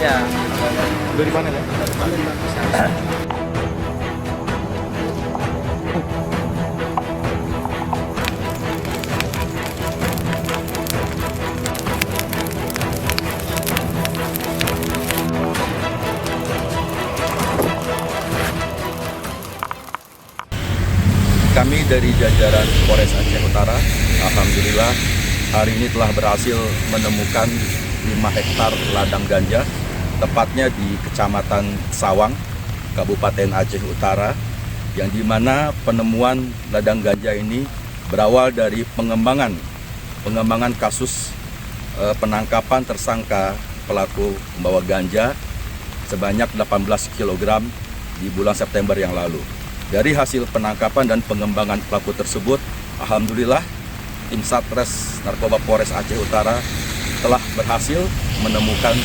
Ya. Dari mana ya? Kami dari jajaran Polres Aceh Utara, alhamdulillah hari ini telah berhasil menemukan 5 hektar ladang ganja, tepatnya di Kecamatan Sawang, Kabupaten Aceh Utara, yang dimana penemuan ladang ganja ini berawal dari pengembangan kasus penangkapan tersangka pelaku membawa ganja sebanyak 18 kg di bulan September yang lalu. Dari hasil penangkapan dan pengembangan pelaku tersebut, alhamdulillah tim Satres Narkoba Polres Aceh Utara telah berhasil menemukan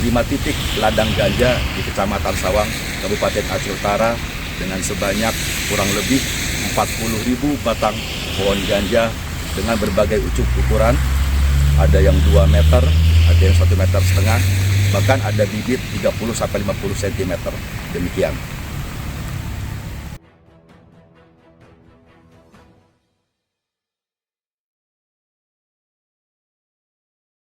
5 titik ladang ganja di Kecamatan Sawang, Kabupaten Aceh Utara dengan sebanyak kurang lebih 40.000 batang pohon ganja dengan berbagai ukuran. Ada yang 2 meter, ada yang 1,5 meter, bahkan ada bibit 30-50 cm. Demikian.